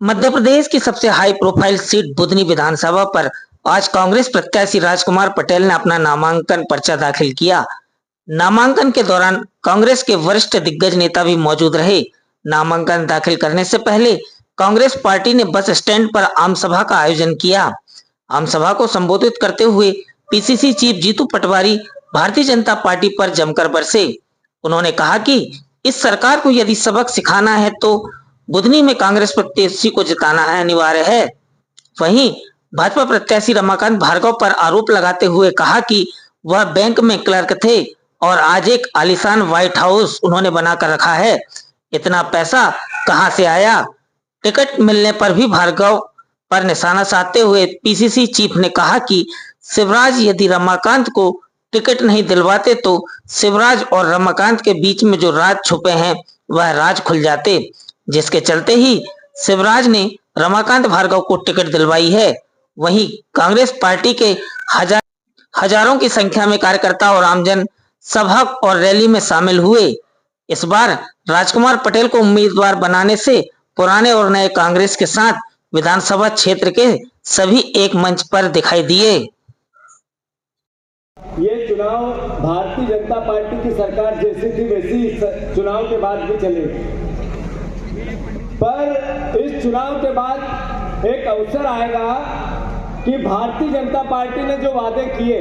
मध्य प्रदेश की सबसे high profile seat Budhni विधानसभा पर आज कांग्रेस प्रत्याशी राजकुमार पटेल ने अपना नामांकन पर्चा दाखिल किया। नामांकन के दौरान कांग्रेस के वरिष्ठ दिग्गज नेता भी मौजूद रहे। नामांकन दाखिल करने से पहले कांग्रेस पार्टी ने बस स्टैंड पर आम सभा का आयोजन किया। आम सभा को संबोधित करते हुए PCC chief Jitu Patwari Bharatiya Janata party पर जमकर बरसे। उन्होंने कहा कि इस सरकार को यदि सबक सिखाना है तो बुधनी में कांग्रेस प्रत्याशी को जिताना है अनिवार्य है। वहीं भाजपा प्रत्याशी रमाकांत भार्गव पर आरोप लगाते हुए कहा कि वह बैंक में क्लर्क थे और आज एक आलीशान व्हाइट हाउस उन्होंने बनाकर रखा है। इतना पैसा कहां से आया? टिकट मिलने पर भी भार्गव पर निशाना साधते हुए पीसीसी चीफ ने कहा कि शिवराज यदि रमाकांत को टिकट नहीं दिलवाते तो शिवराज और रमाकांत के बीच में जो राज छुपे हैं वह राज खुल जाते, जिसके चलते ही शिवराज ने रमाकांत भार्गव को टिकट दिलवाई है। वहीं कांग्रेस पार्टी के हजारों की संख्या में कार्यकर्ता और आमजन सभा और रैली में शामिल हुए। इस बार राजकुमार पटेल को उम्मीदवार बनाने से पुराने और नए कांग्रेस के साथ विधानसभा क्षेत्र के सभी एक मंच पर दिखाई दिए। ये चुनाव भारतीय जनता पार्टी की सरकार जैसी थी वैसी चुनाव के बाद भी चलेगी, पर इस चुनाव के बाद एक अवसर आएगा कि भारतीय जनता पार्टी ने जो वादे किए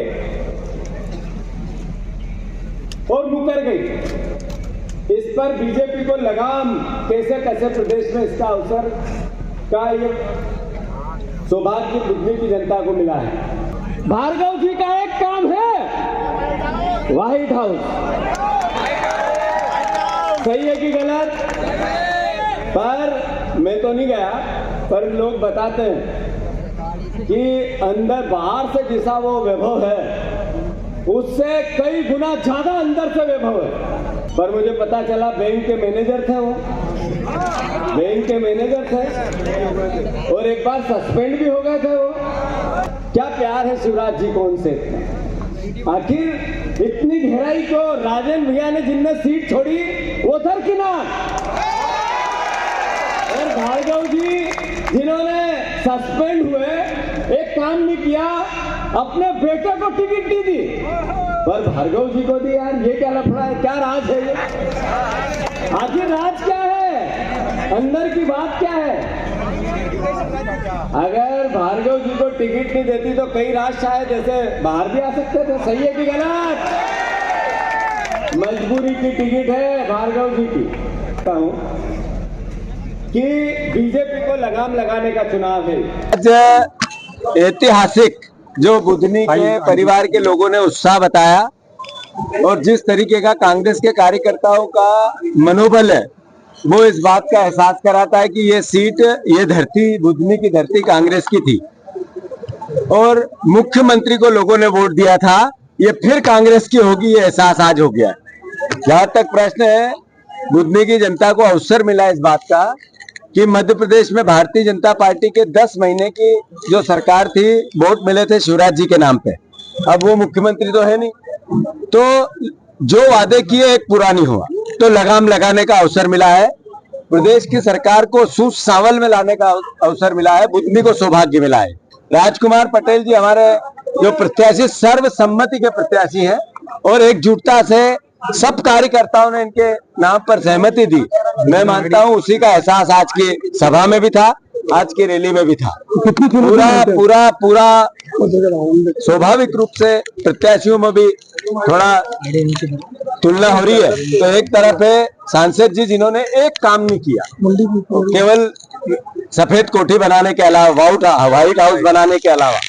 और मुकर गई, इस पर बीजेपी को लगाम कैसे प्रदेश में इसका अवसर का ये सौभाग्य बुधनी की जनता को मिला है। भार्गव जी का एक काम है व्हाइट हाउस, सही है कि गलत? पर मैं तो नहीं गया, पर लोग बताते हैं कि अंदर बाहर से जैसा वो वैभव है उससे कई गुना ज्यादा अंदर से वैभव है। पर मुझे पता चला बैंक के मैनेजर थे, वो बैंक के मैनेजर थे और एक बार सस्पेंड भी हो गए थे। वो क्या प्यार है शिवराज जी को उनसे, आखिर इतनी गहराई को राजेंद्र भैया ने जिनने सीट छोड़ी वो दरकिनार, और भार्गव जी जिन्होंने सस्पेंड हुए एक काम नहीं किया, अपने बेटे को टिकट नहीं दी, पर भार्गव जी को दी। यार ये क्या लफड़ा है, क्या राज है ये? आखिर राज क्या है, अंदर की बात क्या है? अगर भार्गव जी को टिकट नहीं देती तो कई राज शायद जैसे बाहर भी आ सकते थे, सही है कि गलत? मजबूरी की टिकट है भार्गव जी की। कहूं कि बीजेपी को लगाम लगाने का चुनाव है। ऐतिहासिक जो बुधनी के परिवार के लोगों ने उत्साह बताया और जिस तरीके का कांग्रेस के कार्यकर्ताओं का मनोबल है, वो इस बात का एहसास कराता है कि ये सीट, ये धरती, बुधनी की धरती कांग्रेस की थी और मुख्यमंत्री को लोगों ने वोट दिया था, ये फिर कांग्रेस की होगी, ये एहसास आज हो गया। जहां तक प्रश्न है, बुधनी की जनता को अवसर मिला इस बात का कि मध्य प्रदेश में भारतीय जनता पार्टी के 10 महीने की जो सरकार थी, वोट मिले थे शिवराज जी के नाम पे। अब वो मुख्यमंत्री तो है नहीं, तो जो वादे किए एक पूरा नहीं हुआ, तो लगाम लगाने का अवसर मिला है। प्रदेश की सरकार को सूझ सांवल में लाने का अवसर मिला है, बुधनी को सौभाग्य मिला है। राजकुमार पटेल जी हमारे जो प्रत्याशी सर्वसम्मति के प्रत्याशी हैं और एकजुटता से सब कार्यकर्ताओं ने इनके नाम पर सहमति दी। मैं मानता हूं उसी का एहसास आज की सभा में भी था, आज की रैली में भी था। पूरा स्वाभाविक रूप से प्रत्याशियों में भी थोड़ा तुलना हो रही है। तो एक तरफ है सांसद जी जिन्होंने एक काम नहीं किया, केवल सफेद कोठी बनाने के अलावा, व्हाइट हाउस बनाने के अलावा,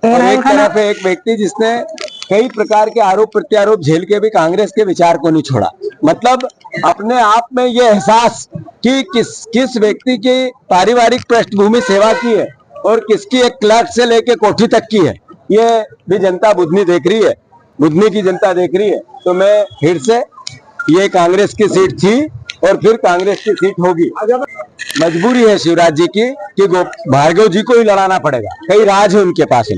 और एक तरफ है एक व्यक्ति जिसने कई प्रकार के आरोप प्रत्यारोप झेल के भी कांग्रेस के विचार को नहीं छोड़ा। मतलब अपने आप में ये एहसास कि किस व्यक्ति की पारिवारिक पृष्ठभूमि सेवा की है और किसकी एक क्लर्क से लेके कोठी तक की है, ये भी जनता बुधनी देख रही है, बुधनी की जनता देख रही है। तो मैं फिर से, ये कांग्रेस की सीट थी और फिर कांग्रेस की सीट होगी। मजबूरी है शिवराज जी की कि भार्गव जी को ही लड़ाना पड़ेगा, कई राज है उनके पास।